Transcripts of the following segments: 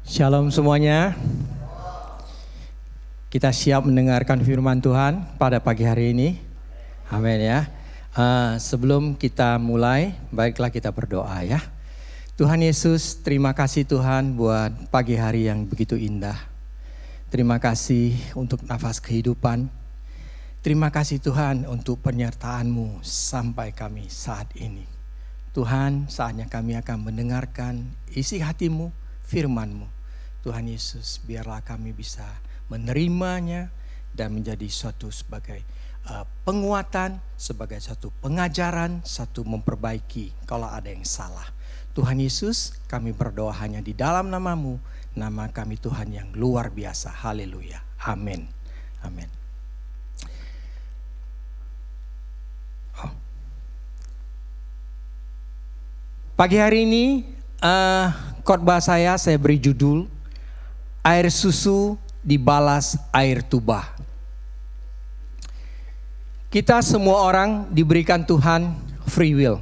Shalom semuanya. Kita siap mendengarkan firman Tuhan pada pagi hari ini. Amin ya. Sebelum kita mulai, baiklah kita berdoa ya. Tuhan Yesus, terima kasih Tuhan buat pagi hari yang begitu indah. Terima kasih untuk nafas kehidupan. Terima kasih Tuhan untuk penyertaan-Mu sampai kami saat ini. Tuhan, saatnya kami akan mendengarkan isi hati-Mu, firman-Mu. Tuhan Yesus, biarlah kami bisa menerimanya dan menjadi suatu sebagai penguatan, sebagai satu pengajaran, satu memperbaiki kalau ada yang salah. Tuhan Yesus, kami berdoa hanya di dalam nama-Mu, nama kami Tuhan yang luar biasa. Haleluya. Amin. Amin. Pagi hari ini khotbah saya beri judul Air susu dibalas air tuba. Kita semua orang diberikan Tuhan free will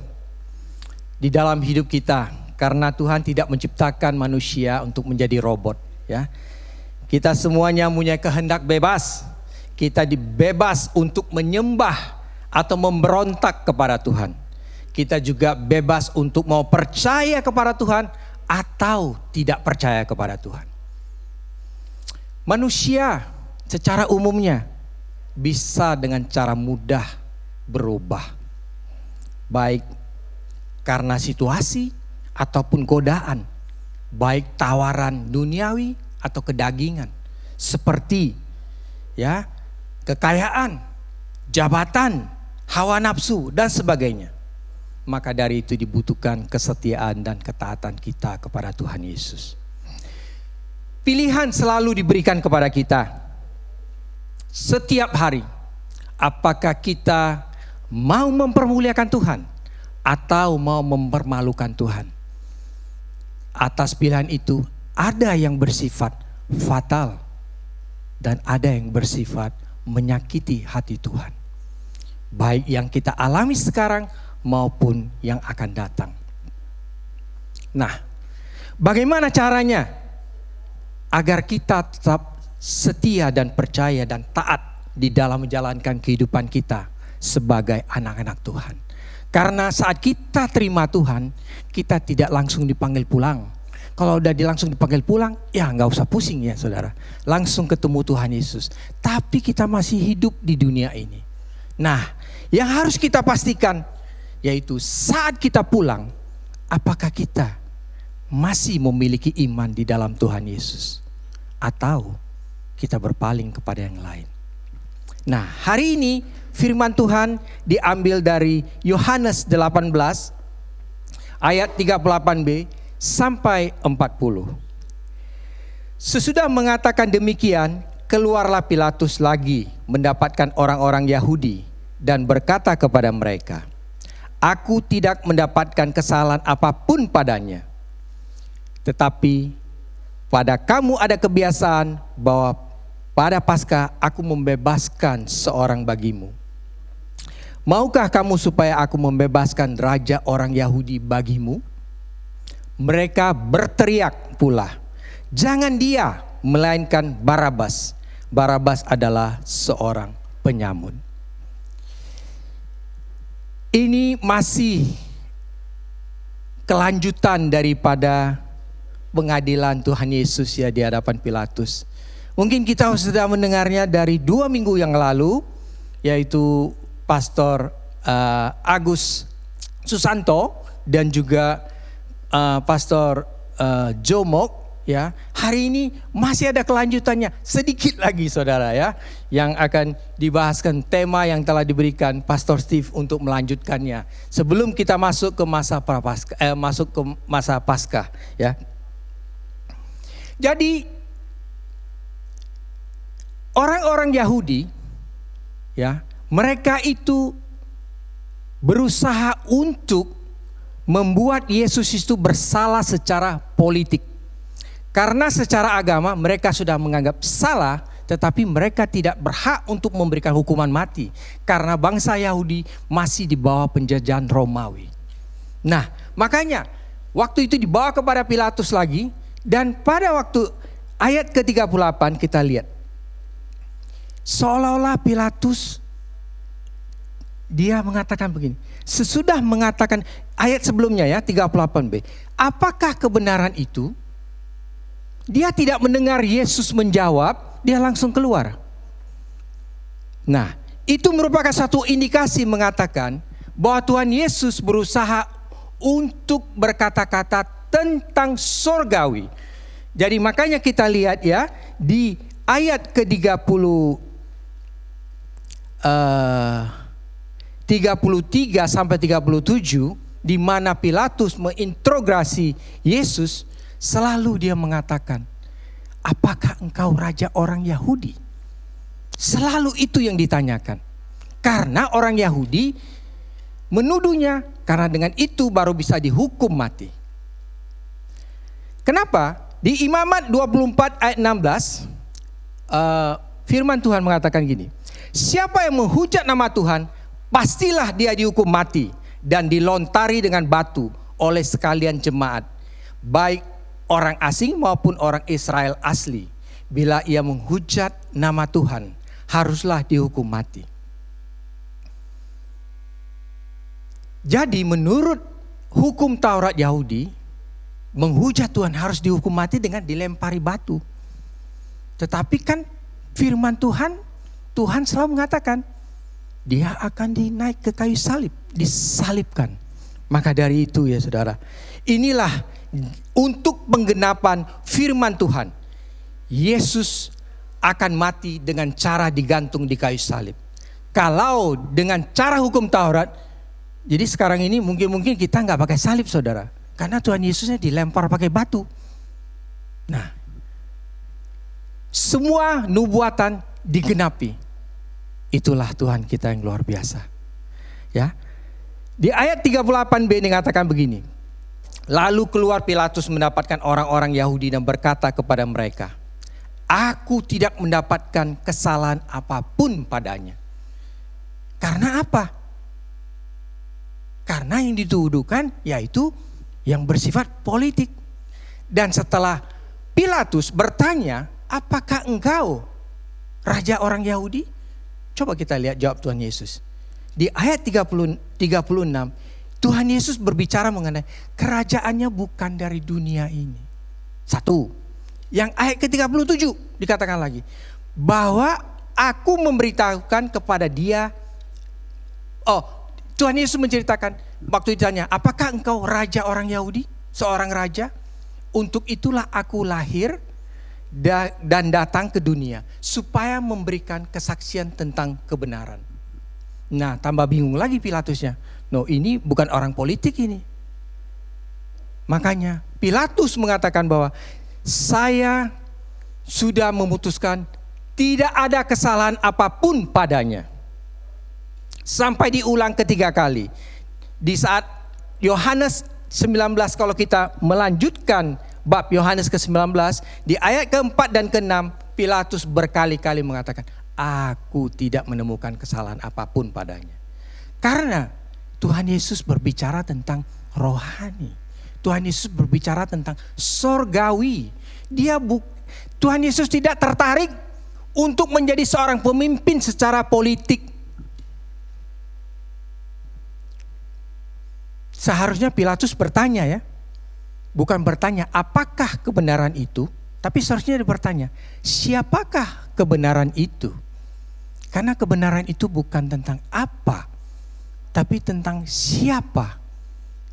di dalam hidup kita, karena Tuhan tidak menciptakan manusia untuk menjadi robot ya. Kita semuanya punya kehendak bebas. Kita dibebas untuk menyembah atau memberontak kepada Tuhan. Kita juga bebas untuk mau percaya kepada Tuhan atau tidak percaya kepada Tuhan. Manusia secara umumnya bisa dengan cara mudah berubah. Baik karena situasi ataupun godaan. Baik tawaran duniawi atau kedagingan. Seperti ya, kekayaan, jabatan, hawa nafsu dan sebagainya. Maka dari itu dibutuhkan kesetiaan dan ketaatan kita kepada Tuhan Yesus. Pilihan selalu diberikan kepada kita setiap hari. Apakah kita mau mempermuliakan Tuhan atau mau mempermalukan Tuhan? Atas pilihan itu ada yang bersifat fatal dan ada yang bersifat menyakiti hati Tuhan. Baik yang kita alami sekarang maupun yang akan datang. Nah, bagaimana caranya agar kita tetap setia dan percaya dan taat di dalam menjalankan kehidupan kita sebagai anak-anak Tuhan? Karena saat kita terima Tuhan, kita tidak langsung dipanggil pulang. Kalau udah langsung dipanggil pulang, ya nggak usah pusing ya saudara. Langsung ketemu Tuhan Yesus. Tapi kita masih hidup di dunia ini. Nah, yang harus kita pastikan yaitu saat kita pulang, apakah kita masih memiliki iman di dalam Tuhan Yesus atau kita berpaling kepada yang lain. Nah, hari ini firman Tuhan diambil dari Yohanes 18 ayat 38b sampai 40. Sesudah mengatakan demikian, keluarlah Pilatus lagi mendapatkan orang-orang Yahudi dan berkata kepada mereka, "Aku tidak mendapatkan kesalahan apapun padanya. Tetapi pada kamu ada kebiasaan bahwa pada Paskah aku membebaskan seorang bagimu. Maukah kamu supaya aku membebaskan raja orang Yahudi bagimu?" Mereka berteriak pula, "Jangan dia, melainkan Barabas." Barabas adalah seorang penyamun. Ini masih kelanjutan daripada pengadilan Tuhan Yesus ya di hadapan Pilatus. Mungkin kita sudah mendengarnya dari 2 minggu yang lalu, yaitu Pastor Agus Susanto dan juga Pastor Jomok ya. Hari ini masih ada kelanjutannya sedikit lagi saudara ya, yang akan dibahaskan tema yang telah diberikan Pastor Steve untuk melanjutkannya sebelum kita masuk ke masa Paskah ya. Jadi orang-orang Yahudi ya, mereka itu berusaha untuk membuat Yesus itu bersalah secara politik. Karena secara agama mereka sudah menganggap salah, tetapi mereka tidak berhak untuk memberikan hukuman mati. Karena bangsa Yahudi masih di bawah penjajahan Romawi. Nah, makanya waktu itu dibawa kepada Pilatus lagi, Dan pada waktu ayat ke-38 kita lihat, seolah-olah Pilatus dia mengatakan begini. Sesudah mengatakan ayat sebelumnya ya 38b. Apakah kebenaran itu? Dia tidak mendengar Yesus menjawab, dia langsung keluar. Nah, itu merupakan satu indikasi mengatakan bahwa Tuhan Yesus berusaha untuk berkata-kata tentang sorgawi. Jadi makanya kita lihat ya di ayat ke-33 sampai 37 di mana Pilatus menginterogasi Yesus, selalu dia mengatakan, "Apakah engkau raja orang Yahudi?" Selalu itu yang ditanyakan. Karena orang Yahudi menuduhnya, karena dengan itu baru bisa dihukum mati. Kenapa? Di Imamat 24 ayat 16 firman Tuhan mengatakan gini, siapa yang menghujat nama Tuhan, pastilah dia dihukum mati dan dilontari dengan batu oleh sekalian jemaat, baik orang asing maupun orang Israel asli. Bila ia menghujat nama Tuhan, haruslah dihukum mati. Jadi menurut hukum Taurat Yahudi, menghujat Tuhan harus dihukum mati dengan dilempari batu. Tetapi kan firman Tuhan selalu mengatakan dia akan dinaik ke kayu salib, disalibkan. Maka dari itu ya saudara, inilah untuk penggenapan firman Tuhan. Yesus akan mati dengan cara digantung di kayu salib. Kalau dengan cara hukum Taurat, jadi sekarang ini mungkin kita nggak pakai salib saudara. Karena Tuhan Yesusnya dilempar pakai batu. Nah, semua nubuatan digenapi. Itulah Tuhan kita yang luar biasa. Ya. Di ayat 38b dikatakan begini. Lalu keluar Pilatus mendapatkan orang-orang Yahudi dan berkata kepada mereka, "Aku tidak mendapatkan kesalahan apapun padanya." Karena apa? Karena yang dituduhkan yaitu yang bersifat politik. Dan setelah Pilatus bertanya, "Apakah engkau raja orang Yahudi?" Coba kita lihat jawab Tuhan Yesus. Di ayat 36, Tuhan Yesus berbicara mengenai kerajaannya bukan dari dunia ini. Satu. Yang ayat ke-37 dikatakan lagi, bahwa aku memberitahukan kepada dia. Tuhan Yesus menceritakan waktu ditanya, "Apakah engkau raja orang Yahudi?" Seorang raja. "Untuk itulah aku lahir dan datang ke dunia, supaya memberikan kesaksian tentang kebenaran." Nah, tambah bingung lagi Pilatusnya. No, ini bukan orang politik ini. Makanya Pilatus mengatakan bahwa saya sudah memutuskan tidak ada kesalahan apapun padanya. Sampai diulang ketiga kali. Di saat Yohanes 19, kalau kita melanjutkan bab Yohanes ke-19, di ayat ke-4 dan ke-6, Pilatus berkali-kali mengatakan, "Aku tidak menemukan kesalahan apapun padanya." Karena Tuhan Yesus berbicara tentang rohani. Tuhan Yesus berbicara tentang sorgawi. Tuhan Yesus tidak tertarik untuk menjadi seorang pemimpin secara politik. Seharusnya Pilatus bertanya ya. Bukan bertanya apakah kebenaran itu, tapi seharusnya dia bertanya, siapakah kebenaran itu? Karena kebenaran itu bukan tentang apa, tapi tentang siapa.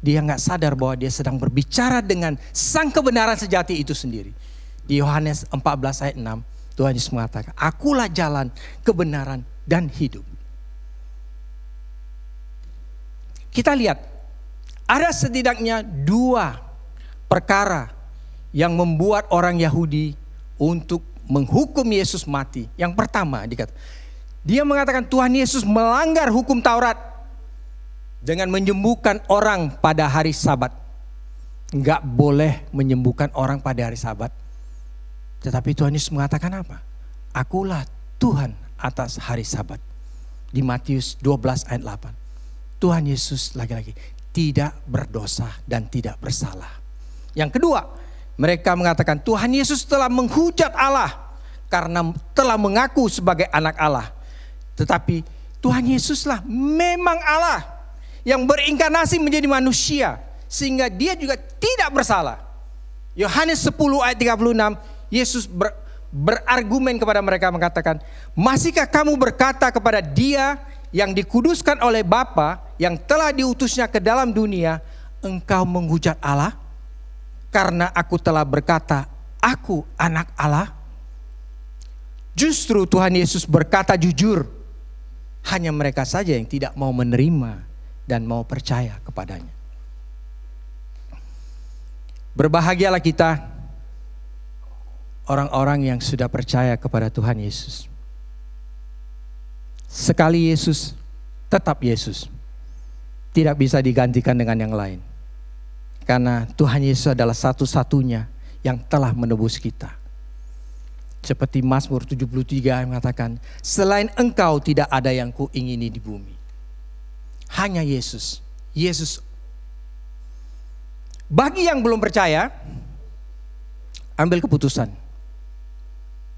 Dia gak sadar bahwa dia sedang berbicara dengan sang kebenaran sejati itu sendiri. Di Yohanes 14 ayat 6, Tuhan Yesus mengatakan, "Akulah jalan, kebenaran, dan hidup." Kita lihat, ada setidaknya dua perkara yang membuat orang Yahudi untuk menghukum Yesus mati. Yang pertama, dia mengatakan Tuhan Yesus melanggar hukum Taurat dengan menyembuhkan orang pada hari Sabat. Enggak boleh menyembuhkan orang pada hari Sabat. Tetapi Tuhan Yesus mengatakan apa? "Akulah Tuhan atas hari Sabat." Di Matius 12 ayat 8. Tuhan Yesus lagi-lagi tidak berdosa dan tidak bersalah. Yang kedua, Mereka mengatakan Tuhan Yesus telah menghujat Allah karena telah mengaku sebagai anak Allah. Tetapi Tuhan Yesuslah memang Allah yang berinkarnasi menjadi manusia, sehingga dia juga tidak bersalah. Yohanes 10 ayat 36, Yesus berargumen kepada mereka mengatakan, masihkah kamu berkata kepada dia yang dikuduskan oleh Bapa, yang telah diutusnya ke dalam dunia, engkau menghujat Allah? Karena aku telah berkata, aku anak Allah. Justru Tuhan Yesus berkata jujur. Hanya mereka saja yang tidak mau menerima dan mau percaya kepadanya. Berbahagialah kita, orang-orang yang sudah percaya kepada Tuhan Yesus. Sekali Yesus, tetap Yesus. Tidak bisa digantikan dengan yang lain. Karena Tuhan Yesus adalah satu-satunya yang telah menebus kita. Seperti Mazmur 73 yang mengatakan, selain engkau tidak ada yang kuingini di bumi. Hanya Yesus. Yesus. Bagi yang belum percaya, ambil keputusan.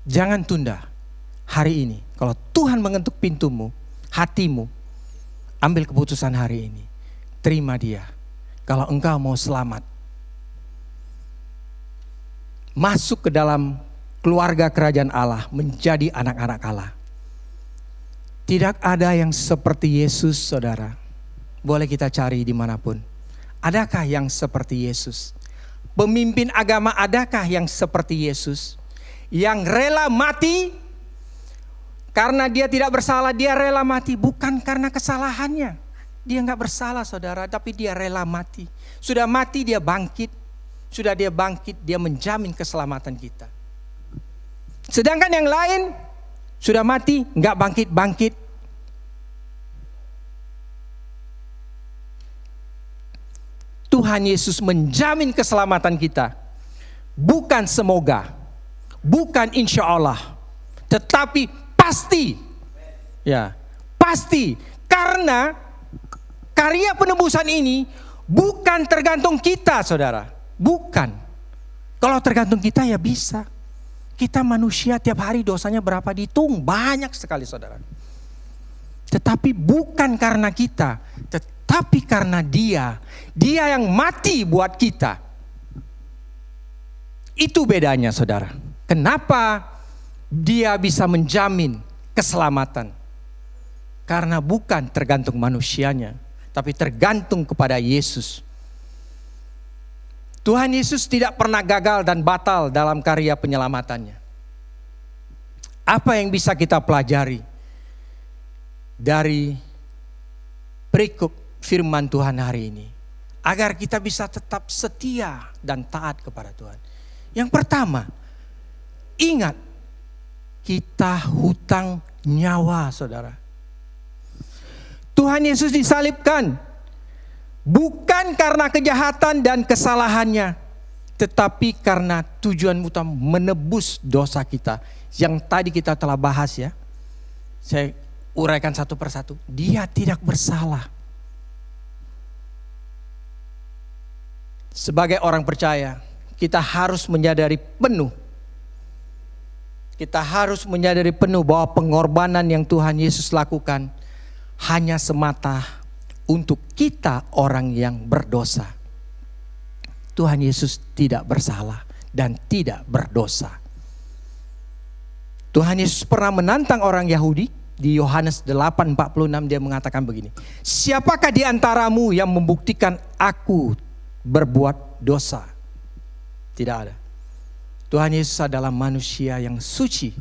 Jangan tunda hari ini. Kalau Tuhan mengetuk pintumu, hatimu, ambil keputusan hari ini. Terima Dia. Kalau engkau mau selamat. Masuk ke dalam keluarga kerajaan Allah, menjadi anak-anak Allah. Tidak ada yang seperti Yesus, saudara. Boleh kita cari dimanapun. Adakah yang seperti Yesus? Pemimpin agama adakah yang seperti Yesus? Yang rela mati, karena dia tidak bersalah, dia rela mati. Bukan karena kesalahannya. Dia gak bersalah, saudara, tapi dia rela mati. Sudah mati, dia bangkit. Sudah dia bangkit, dia menjamin keselamatan kita. Sedangkan yang lain sudah mati, nggak bangkit-bangkit. Tuhan Yesus menjamin keselamatan kita. Bukan semoga, bukan insya Allah, tetapi pasti. Ya, pasti. Karena karya penebusan ini bukan tergantung kita, saudara. Bukan. Kalau tergantung kita ya bisa. Kita manusia tiap hari dosanya berapa dihitung? Banyak sekali, saudara. Tetapi bukan karena kita, tetapi karena Dia. Dia yang mati buat kita. Itu bedanya, saudara. Kenapa Dia bisa menjamin keselamatan? Karena bukan tergantung manusianya, tapi tergantung kepada Yesus. Tuhan Yesus tidak pernah gagal dan batal dalam karya penyelamatannya. Apa yang bisa kita pelajari dari perikop firman Tuhan hari ini, agar kita bisa tetap setia dan taat kepada Tuhan? Yang pertama, ingat kita hutang nyawa, saudara. Tuhan Yesus disalibkan bukan karena kejahatan dan kesalahannya, tetapi karena tujuan utama menebus dosa kita. Yang tadi kita telah bahas ya. Saya uraikan satu persatu. Dia tidak bersalah. Sebagai orang percaya, kita harus menyadari penuh. Kita harus menyadari penuh bahwa pengorbanan yang Tuhan Yesus lakukan hanya semata untuk kita orang yang berdosa. Tuhan Yesus tidak bersalah dan tidak berdosa. Tuhan Yesus pernah menantang orang Yahudi. Di Yohanes 8:46 dia mengatakan begini. Siapakah di antaramu yang membuktikan aku berbuat dosa? Tidak ada. Tuhan Yesus adalah manusia yang suci.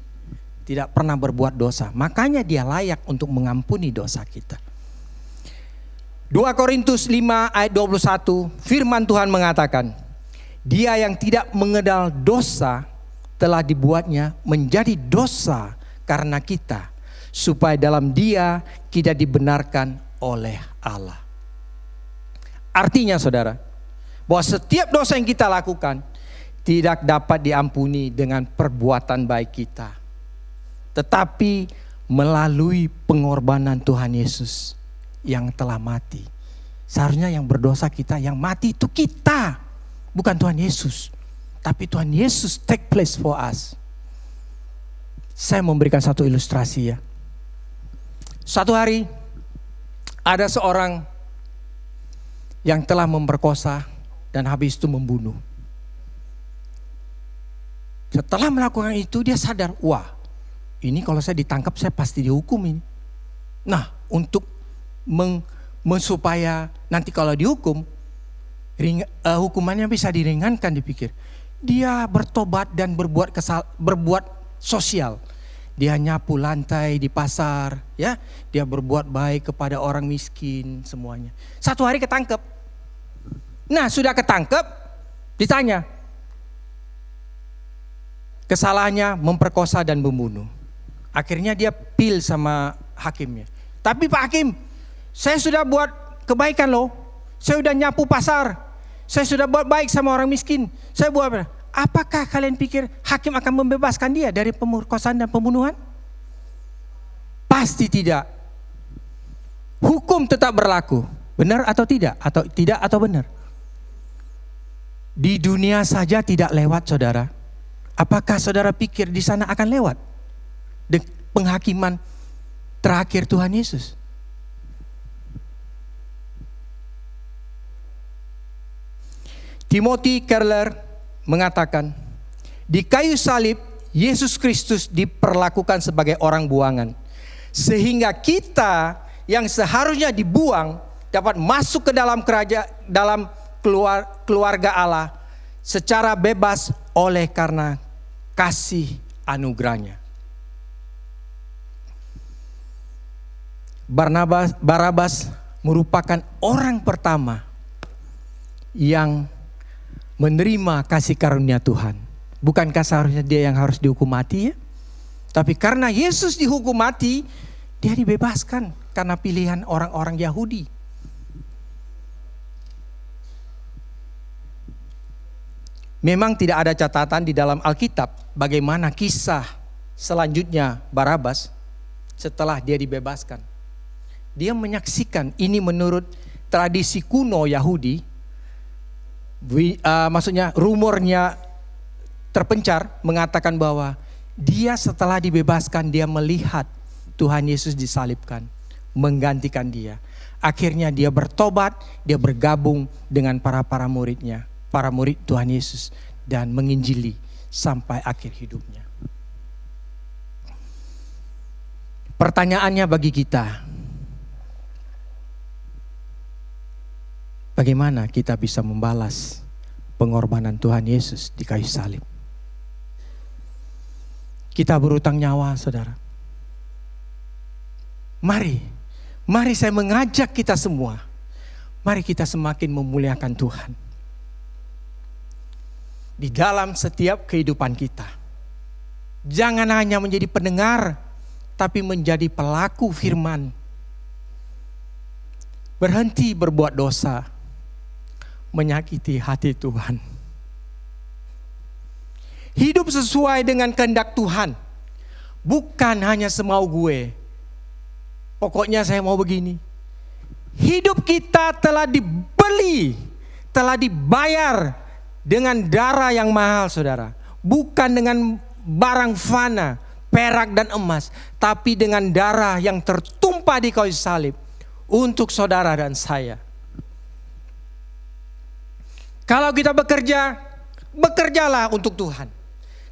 Tidak pernah berbuat dosa. Makanya dia layak untuk mengampuni dosa kita. 2 Korintus 5 ayat 21, firman Tuhan mengatakan, Dia yang tidak mengenal dosa telah dibuatnya menjadi dosa karena kita, supaya dalam Dia kita dibenarkan oleh Allah. Artinya, saudara, bahwa setiap dosa yang kita lakukan tidak dapat diampuni dengan perbuatan baik kita, tetapi melalui pengorbanan Tuhan Yesus yang telah mati. Seharusnya yang berdosa kita, yang mati itu kita, bukan Tuhan Yesus. Tapi Tuhan Yesus take place for us. Saya memberikan satu ilustrasi ya. Suatu hari ada seorang yang telah memperkosa dan habis itu membunuh. Setelah melakukan itu dia sadar, wah ini kalau saya ditangkap saya pasti dihukum ini. Nah untuk supaya nanti kalau dihukum, hukumannya bisa diringankan dipikir. Dia bertobat dan berbuat sosial. Dia nyapu lantai di pasar, ya. Dia berbuat baik kepada orang miskin semuanya. Satu hari ketangkep. Nah sudah ketangkep, ditanya. Kesalahannya memperkosa dan membunuh. Akhirnya dia appeal sama hakimnya. Tapi Pak Hakim, saya sudah buat kebaikan loh. Saya sudah nyapu pasar. Saya sudah buat baik sama orang miskin. Saya buat apa? Apakah kalian pikir hakim akan membebaskan dia dari pemerkosaan dan pembunuhan? Pasti tidak. Hukum tetap berlaku. Benar atau tidak? Atau tidak atau benar? Di dunia saja tidak lewat saudara. Apakah saudara pikir di sana akan lewat? Penghakiman terakhir Tuhan Yesus. Timothy Keller mengatakan, di kayu salib Yesus Kristus diperlakukan sebagai orang buangan. Sehingga kita yang seharusnya dibuang dapat masuk ke dalam keluarga Allah secara bebas oleh karena kasih anugerahnya. Barabas merupakan orang pertama yang menerima kasih karunia Tuhan. Bukankah seharusnya dia yang harus dihukum mati ya? Tapi karena Yesus dihukum mati, dia dibebaskan karena pilihan orang-orang Yahudi. Memang tidak ada catatan di dalam Alkitab bagaimana kisah selanjutnya Barabas setelah dia dibebaskan. Dia menyaksikan ini menurut tradisi kuno Yahudi. Maksudnya rumornya terpencar mengatakan bahwa dia setelah dibebaskan dia melihat Tuhan Yesus disalibkan, menggantikan dia. Akhirnya dia bertobat, dia bergabung dengan para muridnya, para murid Tuhan Yesus dan menginjili sampai akhir hidupnya. Pertanyaannya bagi kita, bagaimana kita bisa membalas pengorbanan Tuhan Yesus di kayu salib? Kita berutang nyawa, saudara. Mari saya mengajak kita semua. Mari kita semakin memuliakan Tuhan. Di dalam setiap kehidupan kita. Jangan hanya menjadi pendengar, tapi menjadi pelaku firman. Berhenti berbuat dosa, menyakiti hati Tuhan. Hidup sesuai dengan kehendak Tuhan. Bukan hanya semau gue. Pokoknya saya mau begini. Hidup kita telah dibeli, telah dibayar dengan darah yang mahal, saudara. Bukan dengan barang fana, perak dan emas, tapi dengan darah yang tertumpah di kayu salib untuk saudara dan saya. Kalau kita bekerja, bekerjalah untuk Tuhan.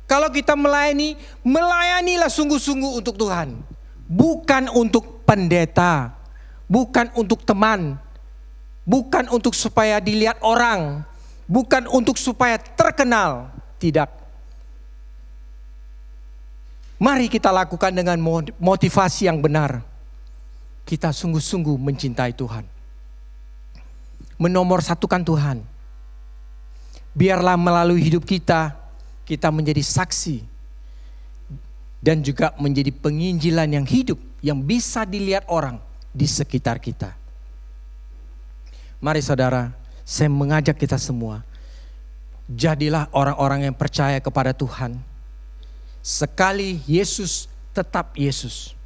Kalau kita melayani, melayanilah sungguh-sungguh untuk Tuhan. Bukan untuk pendeta, bukan untuk teman, bukan untuk supaya dilihat orang, bukan untuk supaya terkenal. Tidak. Mari kita lakukan dengan motivasi yang benar. Kita sungguh-sungguh mencintai Tuhan. Menomorsatukan Tuhan. Biarlah melalui hidup kita menjadi saksi dan juga menjadi penginjilan yang hidup yang bisa dilihat orang di sekitar kita. Mari saudara, saya mengajak kita semua, jadilah orang-orang yang percaya kepada Tuhan. Sekali Yesus, tetap Yesus.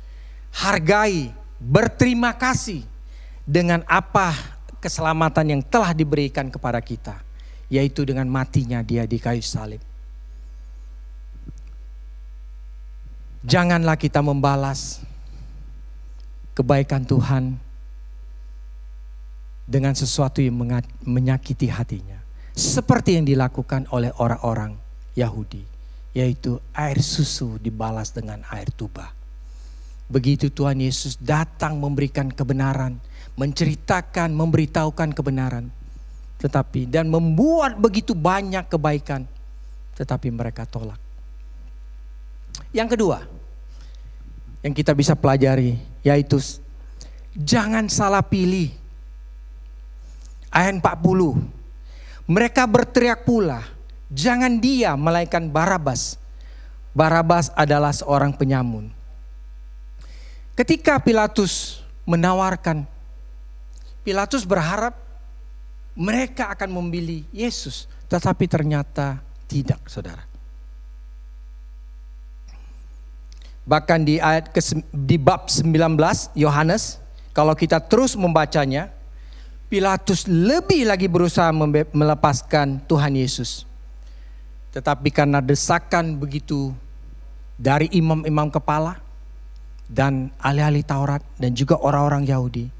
Hargai, berterima kasih dengan apa keselamatan yang telah diberikan kepada kita. yaitu dengan matinya dia di kayu salib. Janganlah kita membalas kebaikan Tuhan dengan sesuatu yang menyakiti hatinya, seperti yang dilakukan oleh orang-orang Yahudi, yaitu air susu dibalas dengan air tuba. Begitu Tuhan Yesus datang memberikan kebenaran, menceritakan, memberitahukan kebenaran, tetapi dan membuat begitu banyak kebaikan, tetapi mereka tolak. Yang kedua yang kita bisa pelajari, yaitu jangan salah pilih. Ayat 40, mereka berteriak pula, jangan dia melainkan Barabas. Barabas adalah seorang penyamun. Ketika Pilatus menawarkan, Pilatus berharap mereka akan memilih Yesus, tetapi ternyata tidak, saudara. Bahkan di bab 19 Yohanes, kalau kita terus membacanya, Pilatus lebih lagi berusaha melepaskan Tuhan Yesus. Tetapi karena desakan begitu dari imam-imam kepala dan ahli-ahli Taurat dan juga orang-orang Yahudi,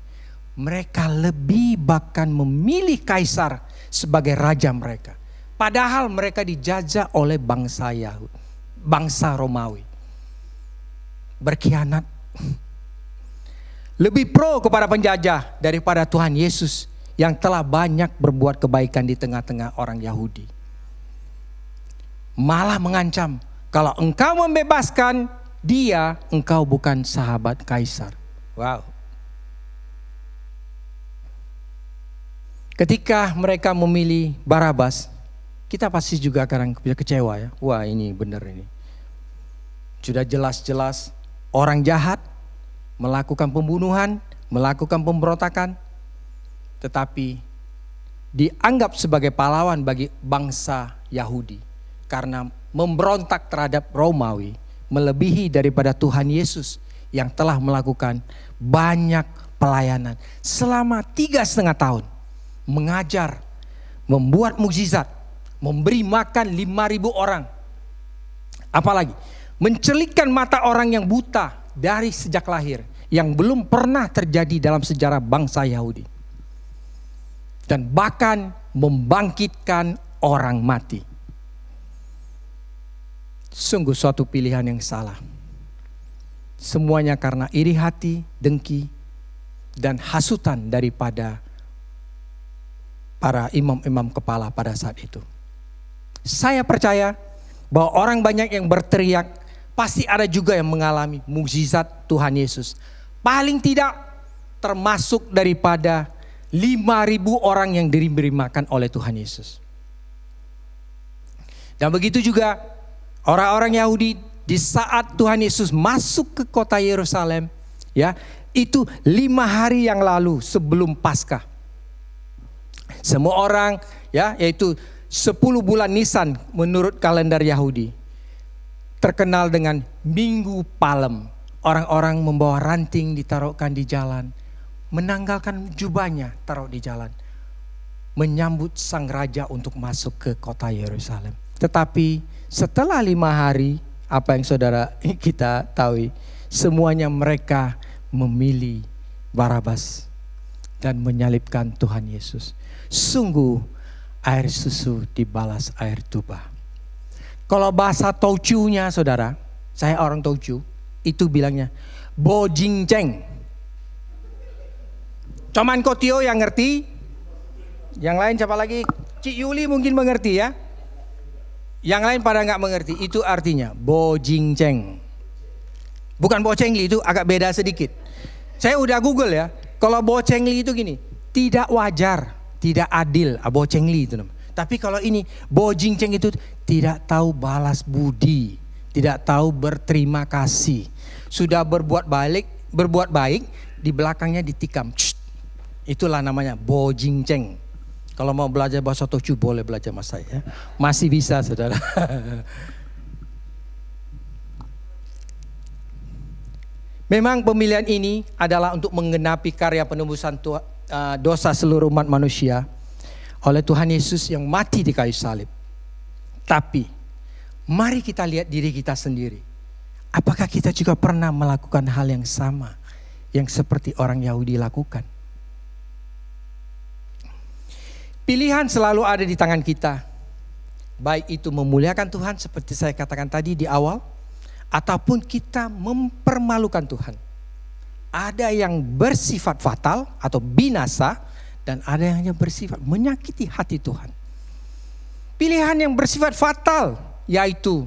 mereka lebih bahkan memilih Kaisar sebagai raja mereka. Padahal mereka dijajah oleh bangsa Yahudi, bangsa Romawi. Berkhianat. Lebih pro kepada penjajah daripada Tuhan Yesus yang telah banyak berbuat kebaikan di tengah-tengah orang Yahudi. Malah mengancam, kalau engkau membebaskan dia, engkau bukan sahabat Kaisar. Wow. Ketika mereka memilih Barabas, kita pasti juga akan kecewa ya. Wah, ini benar ini. Sudah jelas-jelas orang jahat melakukan pembunuhan, melakukan pemberontakan, tetapi dianggap sebagai pahlawan bagi bangsa Yahudi karena memberontak terhadap Romawi, melebihi daripada Tuhan Yesus yang telah melakukan banyak pelayanan selama 3,5 tahun, mengajar, membuat mukjizat, memberi makan 5.000 orang, apalagi mencelikkan mata orang yang buta dari sejak lahir, yang belum pernah terjadi dalam sejarah bangsa Yahudi, dan bahkan membangkitkan orang mati. Sungguh suatu pilihan yang salah. Semuanya karena iri hati, dengki, dan hasutan daripada para imam-imam kepala pada saat itu. Saya percaya bahwa orang banyak yang berteriak, pasti ada juga yang mengalami mukjizat Tuhan Yesus. Paling tidak termasuk daripada 5.000 orang yang diberi makan oleh Tuhan Yesus. Dan begitu juga orang-orang Yahudi di saat Tuhan Yesus masuk ke kota Yerusalem, ya, itu 5 hari yang lalu sebelum Paskah. Semua orang, ya, yaitu 10 bulan Nisan menurut kalender Yahudi, terkenal dengan Minggu Palem. Orang-orang membawa ranting ditaruhkan di jalan, menanggalkan jubahnya taruh di jalan, menyambut sang raja untuk masuk ke kota Yerusalem. Tetapi setelah 5 hari, apa yang saudara kita tahu, semuanya mereka memilih Barabas dan menyalibkan Tuhan Yesus. Sungguh air susu dibalas air tuba. Kalau bahasa Taucunya saudara, saya orang Taucu, itu bilangnya bojingceng. Cuman Kotio yang ngerti, yang lain siapa lagi? Cik Yuli mungkin mengerti ya. Yang lain pada nggak mengerti. Itu artinya bojingceng. Bukan bocengli, itu agak beda sedikit. Saya udah Google ya. Kalau bocengli itu gini, tidak wajar, tidak adil. Bocengli itu namanya. Tapi kalau ini bojingceng itu tidak tahu balas budi, tidak tahu berterima kasih. Sudah berbuat baik, di belakangnya ditikam. Itulah namanya bojingceng. Kalau mau belajar bahasa Tocu boleh belajar sama saya. Masih bisa saudara. Memang pemilihan ini adalah untuk menggenapi karya penebusan dosa seluruh umat manusia. oleh Tuhan Yesus yang mati di kayu salib. Tapi mari kita lihat diri kita sendiri. Apakah kita juga pernah melakukan hal yang sama yang seperti orang Yahudi lakukan? Pilihan selalu ada di tangan kita. Baik itu memuliakan Tuhan seperti saya katakan tadi di awal, ataupun kita mempermalukan Tuhan. Ada yang bersifat fatal atau binasa, dan ada yang hanya bersifat menyakiti hati Tuhan. Pilihan yang bersifat fatal yaitu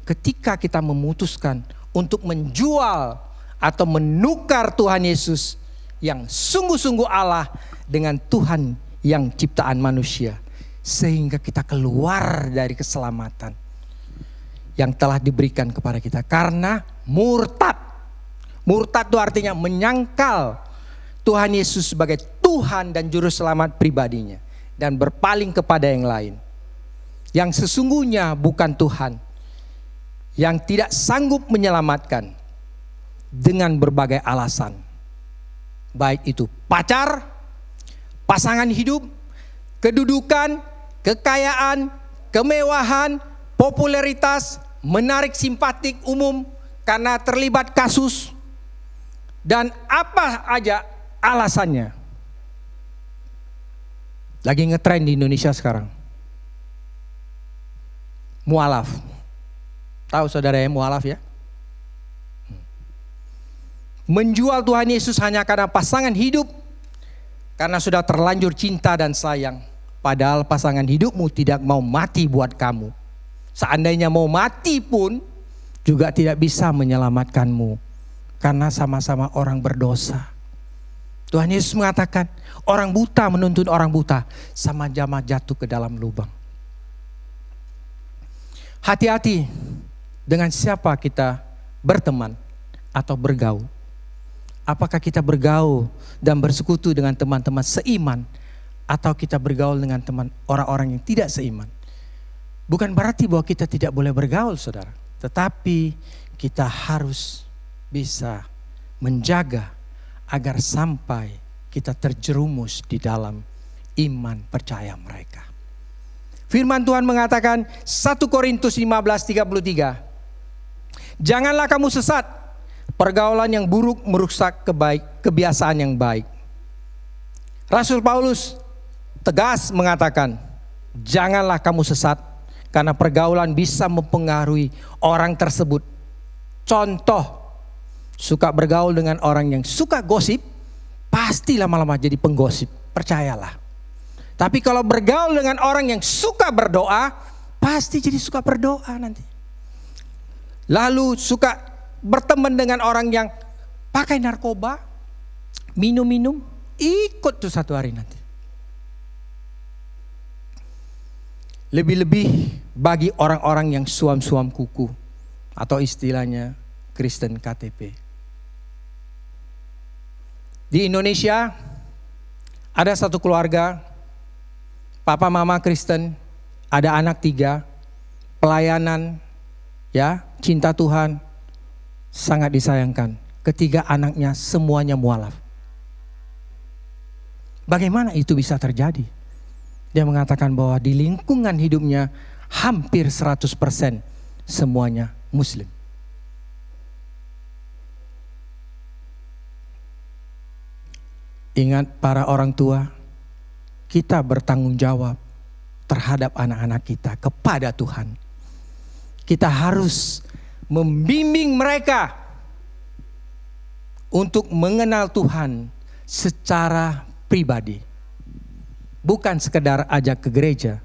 ketika kita memutuskan untuk menjual atau menukar Tuhan Yesus yang sungguh-sungguh Allah dengan Tuhan yang ciptaan manusia, sehingga kita keluar dari keselamatan yang telah diberikan kepada kita karena murtad. Murtad itu artinya menyangkal Tuhan Yesus sebagai Tuhan dan Juru Selamat pribadinya dan berpaling kepada yang lain, yang sesungguhnya bukan Tuhan, yang tidak sanggup menyelamatkan dengan berbagai alasan. Baik itu pacar, pasangan hidup, kedudukan, kekayaan, kemewahan, popularitas, menarik simpatik umum karena terlibat kasus, dan apa aja alasannya. Lagi ngetren di Indonesia sekarang. Mualaf. Tahu saudara ya mualaf ya? Menjual Tuhan Yesus hanya karena pasangan hidup, karena sudah terlanjur cinta dan sayang. Padahal pasangan hidupmu tidak mau mati buat kamu. Seandainya mau mati pun juga tidak bisa menyelamatkanmu, karena sama-sama orang berdosa. Tuhan Yesus mengatakan, orang buta menuntun orang buta, sama-sama jatuh ke dalam lubang. Hati-hati dengan siapa kita berteman atau bergaul. Apakah kita bergaul dan bersekutu dengan teman-teman seiman, atau kita bergaul dengan teman orang-orang yang tidak seiman. Bukan berarti bahwa kita tidak boleh bergaul, saudara. Tetapi kita harus bisa menjaga agar sampai kita terjerumus di dalam iman percaya mereka. Firman Tuhan mengatakan 1 Korintus 15:33. Janganlah kamu sesat. Pergaulan yang buruk merusak kebiasaan yang baik. Rasul Paulus tegas mengatakan, janganlah kamu sesat, karena pergaulan bisa mempengaruhi orang tersebut. Contoh, suka bergaul dengan orang yang suka gosip, pasti lama-lama jadi penggosip, percayalah. Tapi kalau bergaul dengan orang yang suka berdoa, pasti jadi suka berdoa nanti. Lalu suka berteman dengan orang yang pakai narkoba, minum-minum, ikut tuh satu hari nanti. Lebih-lebih bagi orang-orang yang suam-suam kuku, atau istilahnya Kristen KTP. Di Indonesia ada satu keluarga, papa mama Kristen, ada anak 3, pelayanan, ya, cinta Tuhan, sangat disayangkan. Ketiga anaknya semuanya mualaf. Bagaimana itu bisa terjadi? Dia mengatakan bahwa di lingkungan hidupnya hampir 100% semuanya Muslim. Ingat para orang tua, kita bertanggung jawab terhadap anak-anak kita kepada Tuhan. Kita harus membimbing mereka untuk mengenal Tuhan secara pribadi. Bukan sekedar ajak ke gereja.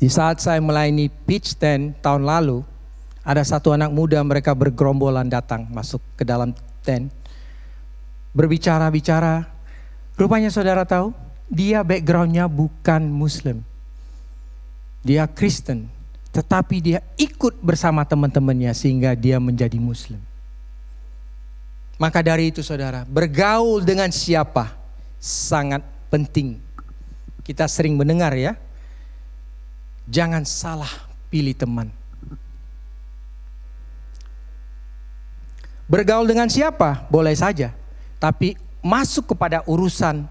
Di saat saya melayani pitch tent tahun lalu, ada satu anak muda, mereka bergerombolan datang masuk ke dalam tent. Berbicara-bicara, rupanya saudara tahu, dia backgroundnya bukan Muslim. Dia Kristen, tetapi dia ikut bersama teman-temannya sehingga dia menjadi Muslim. Maka dari itu saudara, bergaul dengan siapa sangat penting. Kita sering mendengar ya, jangan salah pilih teman. Bergaul dengan siapa boleh saja, tapi masuk kepada urusan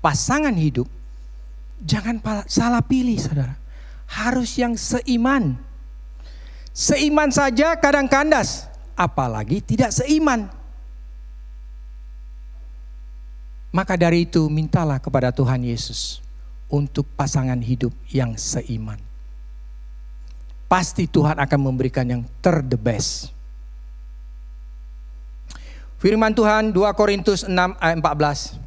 pasangan hidup, jangan salah pilih saudara. Harus yang seiman. Seiman saja kadang kandas, apalagi tidak seiman. Maka dari itu mintalah kepada Tuhan Yesus untuk pasangan hidup yang seiman. Pasti Tuhan akan memberikan yang the best. Firman Tuhan 2 Korintus 6 ayat 14.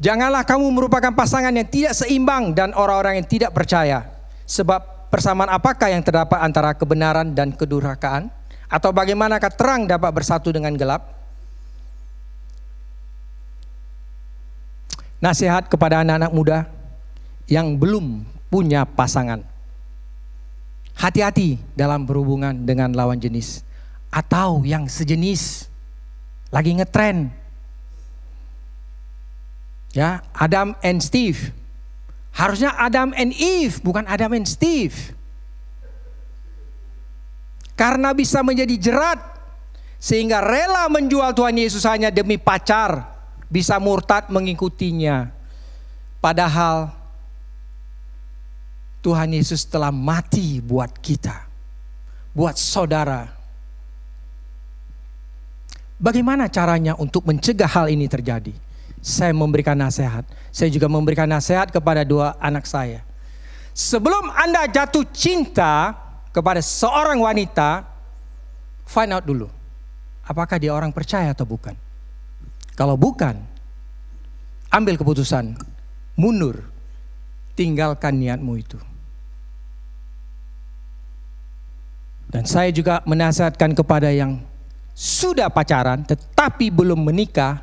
Janganlah kamu merupakan pasangan yang tidak seimbang dan orang-orang yang tidak percaya. Sebab persamaan apakah yang terdapat antara kebenaran dan kedurhakaan? Atau bagaimanakah terang dapat bersatu dengan gelap? Nasihat kepada anak-anak muda yang belum punya pasangan. Hati-hati dalam berhubungan dengan lawan jenis atau yang sejenis. Lagi ngetren. Ya, Adam and Steve. Harusnya Adam and Eve, bukan Adam and Steve. Karena bisa menjadi jerat sehingga rela menjual Tuhan Yesus hanya demi pacar, bisa murtad mengikutinya. Padahal Tuhan Yesus telah mati buat kita, buat saudara. Bagaimana caranya untuk mencegah hal ini terjadi? Saya memberikan nasihat. Saya juga memberikan nasihat kepada 2 anak saya. Sebelum Anda jatuh cinta kepada seorang wanita, find out dulu, apakah dia orang percaya atau bukan. Kalau bukan, ambil keputusan, mundur, tinggalkan niatmu itu. Dan saya juga menasihatkan kepada yang sudah pacaran tetapi belum menikah,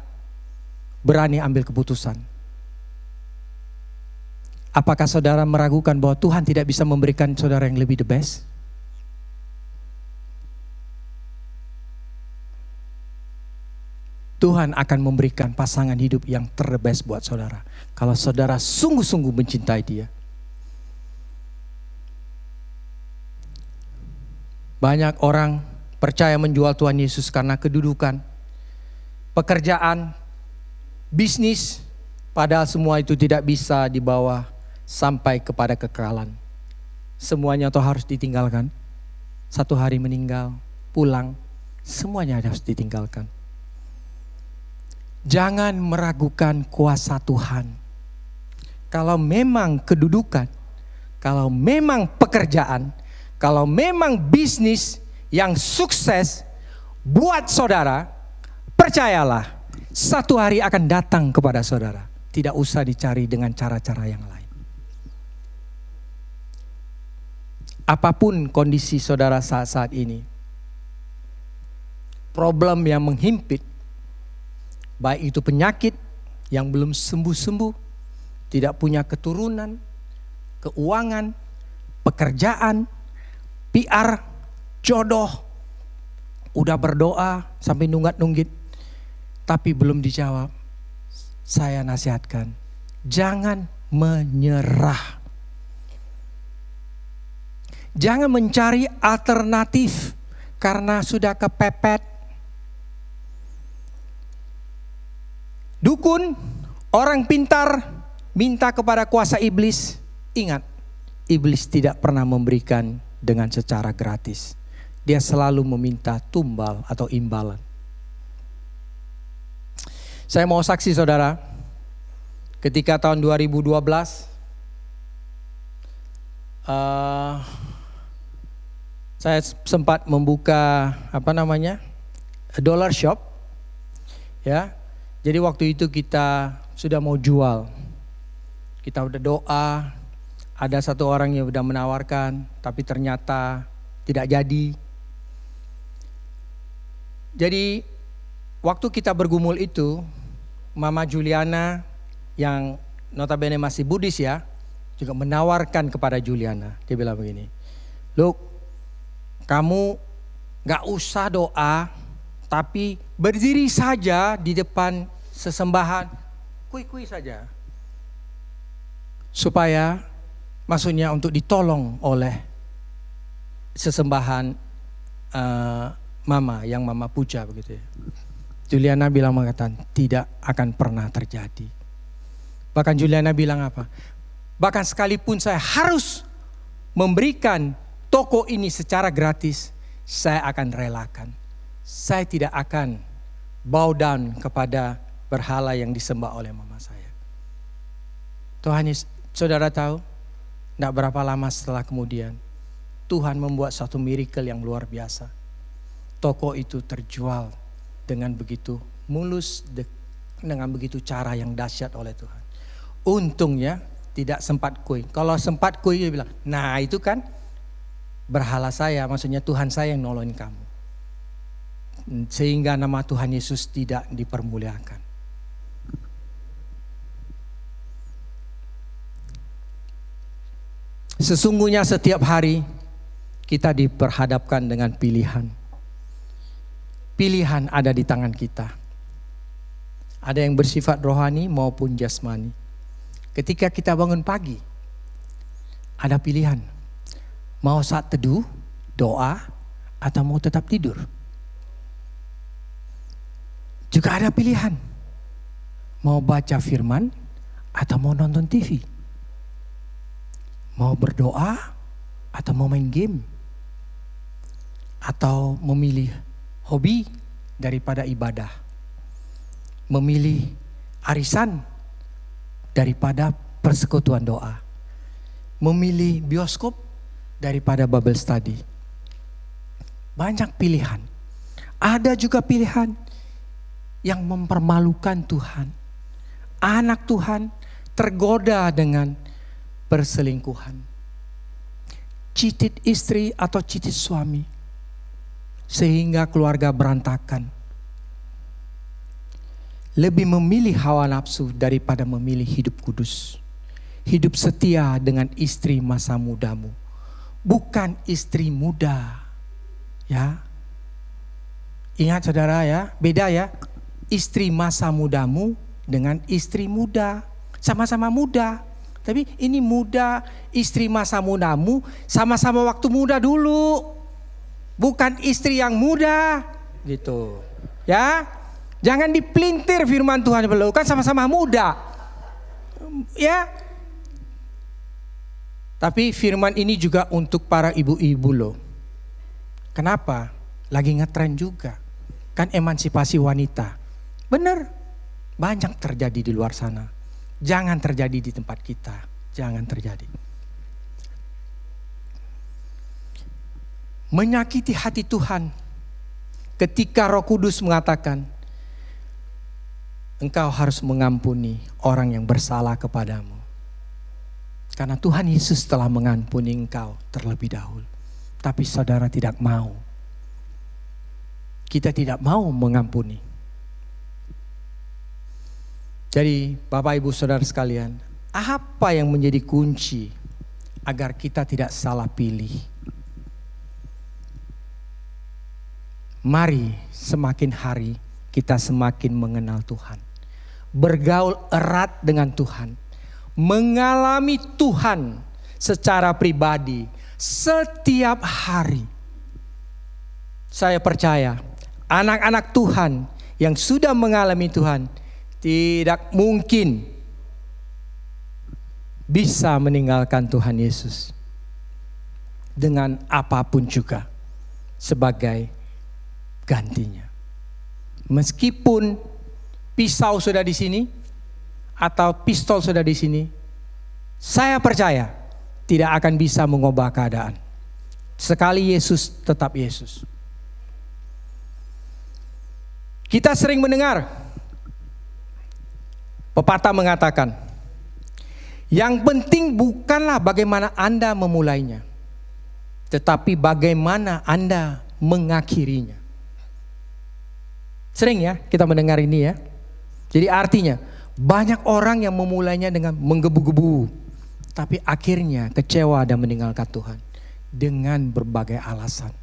berani ambil keputusan. Apakah saudara meragukan bahwa Tuhan tidak bisa memberikan saudara yang lebih the best? Tuhan akan memberikan pasangan hidup yang the best buat saudara. Kalau saudara sungguh-sungguh mencintai dia. Banyak orang percaya menjual Tuhan Yesus karena kedudukan, pekerjaan, bisnis, padahal semua itu tidak bisa dibawa sampai kepada kekekalan. Semuanya toh harus ditinggalkan. Satu hari meninggal, pulang, semuanya harus ditinggalkan. Jangan meragukan kuasa Tuhan. Kalau memang kedudukan, kalau memang pekerjaan, kalau memang bisnis yang sukses buat saudara, percayalah, satu hari akan datang kepada saudara. Tidak usah dicari dengan cara-cara yang lain. Apapun kondisi saudara saat ini, problem yang menghimpit, baik itu penyakit yang belum sembuh-sembuh, tidak punya keturunan, keuangan, pekerjaan, PR, jodoh, udah berdoa sampai nunggak-nunggit, tapi belum dijawab. Saya nasihatkan, jangan menyerah. Jangan mencari alternatif karena sudah kepepet. Dukun, orang pintar, minta kepada kuasa iblis. Ingat, iblis tidak pernah memberikan dengan secara gratis. Dia selalu meminta tumbal atau imbalan. Saya mau saksi saudara, ketika tahun 2012, saya sempat membuka dollar shop, ya. Jadi waktu itu kita sudah mau jual, kita udah doa, ada satu orang yang udah menawarkan, tapi ternyata tidak jadi. Jadi waktu kita bergumul itu, Mama Juliana yang notabene masih Buddhis ya, juga menawarkan kepada Juliana. Dia bilang begini, "Look, kamu gak usah doa, tapi berdiri saja di depan sesembahan, kui-kui saja. Supaya maksudnya untuk ditolong oleh sesembahan Mama yang Mama puja begitu ya." Juliana bilang mengatakan tidak akan pernah terjadi. Bahkan Juliana bilang apa? Bahkan sekalipun saya harus memberikan toko ini secara gratis, saya akan relakan. Saya tidak akan bow down kepada berhala yang disembah oleh mama saya. Tuhan Yesus, saudara tahu, tidak berapa lama setelah kemudian, Tuhan membuat satu miracle yang luar biasa. Toko itu terjual dengan begitu mulus, dengan begitu cara yang dahsyat oleh Tuhan. Untungnya tidak sempat kui. Kalau sempat kui dia bilang, nah itu kan berhala saya, maksudnya Tuhan saya yang nolongin kamu. Sehingga nama Tuhan Yesus tidak dipermuliakan. Sesungguhnya setiap hari kita diperhadapkan dengan pilihan. Pilihan ada di tangan kita. Ada yang bersifat rohani maupun jasmani. Ketika kita bangun pagi, ada pilihan. Mau saat teduh, doa, atau mau tetap tidur. Juga ada pilihan. Mau baca firman, atau mau nonton TV. Mau berdoa, atau mau main game. Atau memilih hobi daripada ibadah. Memilih arisan daripada persekutuan doa. Memilih bioskop daripada Bible study. Banyak pilihan. Ada juga pilihan yang mempermalukan Tuhan. Anak Tuhan tergoda dengan perselingkuhan. Cheated istri atau cheated suami. Sehingga keluarga berantakan. Lebih memilih hawa nafsu daripada memilih hidup kudus. Hidup setia dengan istri masa mudamu. Bukan istri muda. Ya. Ingat saudara ya, beda ya. Istri masa mudamu dengan istri muda. Sama-sama muda. Tapi ini muda, istri masa mudamu, sama-sama waktu muda dulu. Bukan istri yang muda. Gitu. Ya. Jangan dipelintir firman Tuhan belum, kan sama-sama muda. Ya. Tapi firman ini juga untuk para ibu-ibu loh. Kenapa? Lagi ngetren juga. Kan emansipasi wanita. Benar. Banyak terjadi di luar sana. Jangan terjadi di tempat kita. Jangan terjadi. Menyakiti hati Tuhan. Ketika Roh Kudus mengatakan, engkau harus mengampuni orang yang bersalah kepadamu. Karena Tuhan Yesus telah mengampuni engkau terlebih dahulu. Tapi saudara tidak mau. Kita tidak mau mengampuni. Jadi Bapak Ibu Saudara sekalian, apa yang menjadi kunci agar kita tidak salah pilih? Mari semakin hari kita semakin mengenal Tuhan. Bergaul erat dengan Tuhan, mengalami Tuhan secara pribadi setiap hari. Saya percaya anak-anak Tuhan yang sudah mengalami Tuhan tidak mungkin bisa meninggalkan Tuhan Yesus dengan apapun juga sebagai gantinya. Meskipun pisau sudah di sini atau pistol sudah di sini, saya percaya tidak akan bisa mengubah keadaan. Sekali Yesus tetap Yesus. Kita sering mendengar pepatah mengatakan, yang penting bukanlah bagaimana Anda memulainya, tetapi bagaimana Anda mengakhirinya. Sering ya kita mendengar ini ya. Jadi artinya banyak orang yang memulainya dengan menggebu-gebu, tapi akhirnya kecewa dan meninggalkan Tuhan dengan berbagai alasan.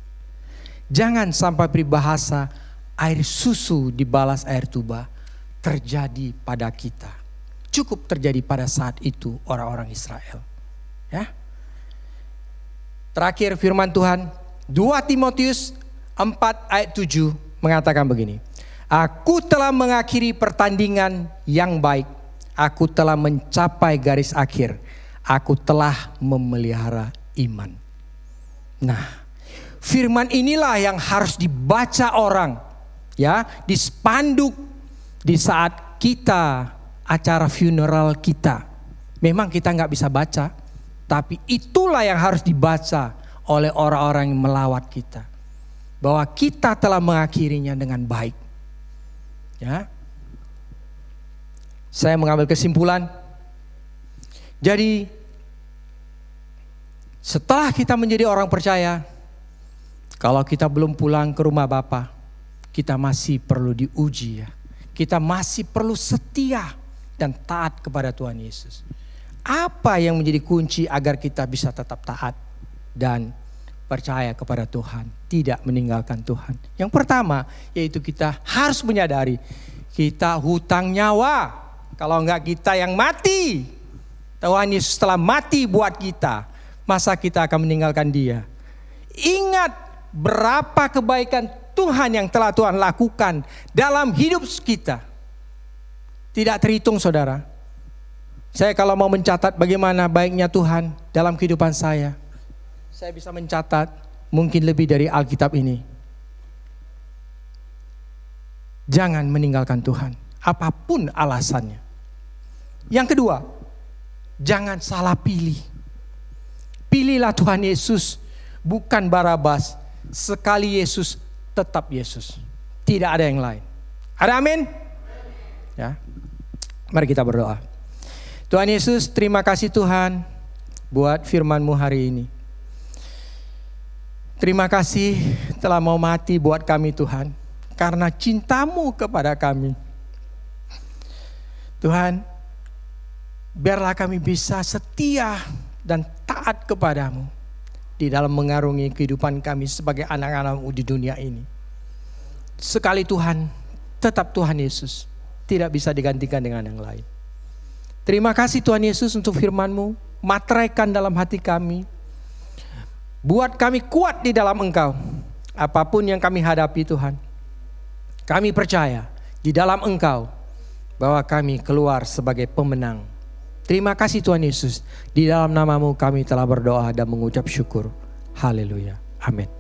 Jangan sampai peribahasa air susu dibalas air tuba terjadi pada kita. Cukup terjadi pada saat itu orang-orang Israel. Ya. Terakhir firman Tuhan 2 Timotius 4 ayat 7 mengatakan begini. Aku telah mengakhiri pertandingan yang baik. Aku telah mencapai garis akhir. Aku telah memelihara iman. Nah, firman inilah yang harus dibaca orang, ya, di spanduk di saat kita acara funeral kita. Memang kita nggak bisa baca, tapi itulah yang harus dibaca oleh orang-orang yang melawat kita, bahwa kita telah mengakhirinya dengan baik. Ya, saya mengambil kesimpulan. Jadi setelah kita menjadi orang percaya, kalau kita belum pulang ke rumah Bapa, kita masih perlu diuji, ya. Kita masih perlu setia dan taat kepada Tuhan Yesus. Apa yang menjadi kunci agar kita bisa tetap taat dan percaya kepada Tuhan, tidak meninggalkan Tuhan? Yang pertama, yaitu kita harus menyadari kita hutang nyawa. Kalau enggak kita yang mati. Tuhan Yesus telah mati buat kita. Masa kita akan meninggalkan Dia? Ingat berapa kebaikan Tuhan yang telah Tuhan lakukan dalam hidup kita. Tidak terhitung, saudara. Saya kalau mau mencatat bagaimana baiknya Tuhan dalam kehidupan saya bisa mencatat mungkin lebih dari Alkitab ini. Jangan meninggalkan Tuhan, apapun alasannya. Yang kedua, jangan salah pilih. Pilihlah Tuhan Yesus, bukan Barabas. Sekali Yesus, tetap Yesus. Tidak ada yang lain. Ada amin? Ya. Mari kita berdoa. Tuhan Yesus, terima kasih Tuhan buat firman-Mu hari ini. Terima kasih telah mau mati buat kami Tuhan, karena cinta-Mu kepada kami. Tuhan, biarlah kami bisa setia dan taat kepada-Mu di dalam mengarungi kehidupan kami sebagai anak-anak-Mu di dunia ini. Sekali Tuhan, tetap Tuhan Yesus, tidak bisa digantikan dengan yang lain. Terima kasih Tuhan Yesus untuk firman-Mu, materaikan dalam hati kami. Buat kami kuat di dalam Engkau. Apapun yang kami hadapi Tuhan, kami percaya di dalam Engkau bahwa kami keluar sebagai pemenang. Terima kasih Tuhan Yesus. Di dalam nama-Mu kami telah berdoa dan mengucap syukur. Haleluya. Amin.